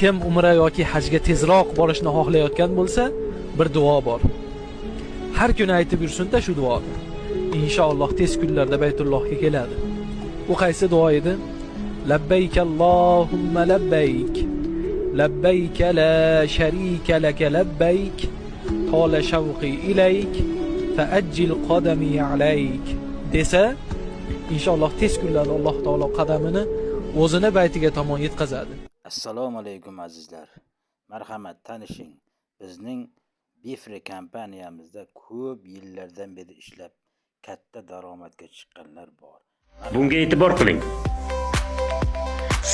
kim umra yoki hajga tezroq borishni xohlayotgan bo'lsa, bir duo bor. Har kuni aytib yursin-da shu duoni. Inshaalloh tez kunlarda Baytullohga keladi. Bu qaysi duo edi? Labbayk Allohumma labbayk. Labbayk la sharika laka labbayk. Tola shavqi ilayk. Fa'ajjil qadami alayk. Desa, inshaalloh tez kunlarda Alloh taolo qadamini o'zini baytiga tomon yetkazadi. Assalomu alaykum azizlar. Marhamat, tanishing. Bizning Bifre kompaniyamizda ko'p yillardan beri ishlab katta daromadga chiqqanlar bor. Bunga e'tibor qiling.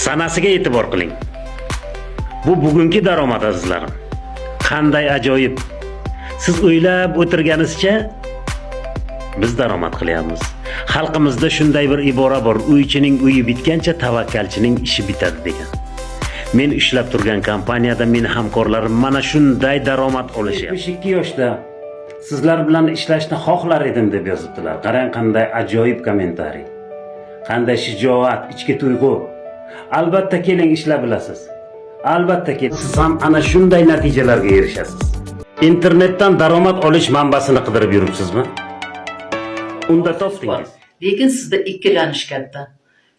Sanasiga e'tibor qiling. Bu bugungi daromad azizlarim. Qanday ajoyib. Siz o'ylab o'tirganingizcha biz daromad qilyapmiz. Xalqimizda shunday bir ibora bor: uychining uyi bitgancha tavakkalchining ishi bitadi degan. Men ishlab turgan kompaniyada meni hamkorlarim mana shunday daromad olishyapti. 72 yoshda sizlar bilan ishlashni xohlar edim deb yozibdilar. Qarang qanday ajoyib kommentariy. Qanday shijoat, ichki tuyg'u. Albatta keling ishlab bilasiz. Albatta keling. Siz ham ana shunday natijalarga erishasiz. Internetdan daromad olish manbasini qidirib yuribsizmi? Unda topdingiz. Lekin sizda ikkilanish katta.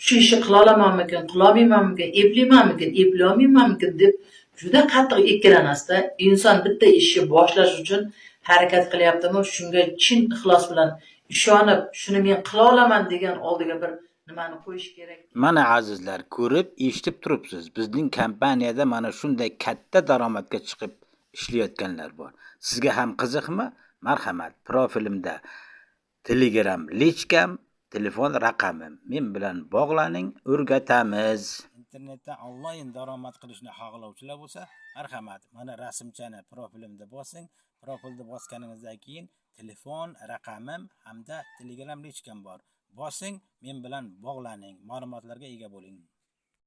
Shu ishni qila olamanmikin, qila olmaymanmikin, epliymanmikin, eplay olmaymanmikin deb juda qattiq ikkilanasizda. Inson bitta ishni boshlash uchun harakat qilyaptimi, shunga chin ixlos bilan ishonib, shuni men qila olaman degan oldiga bir nimani qo'yish kerak. Mana azizlar, ko'rib, eshitib turibsiz. Bizning kompaniyada mana shunday katta daromadga chiqib ishlayotganlar bor. Sizga ham qiziqmi? Marhamat, profilimda Telegram lichkam, telefon raqamim. Men bilan bog'laning, o'rgatamiz. Internetda onlayn daromad qilishni xohlovchilar bo'lsa, marhamat, mana rasmchani profilimda bosing. Profilda bosganingizdan keyin telefon raqamim hamda Telegram lichkam bor. Bosing, men bilan bog'laning, ma'lumotlarga ega bo'ling.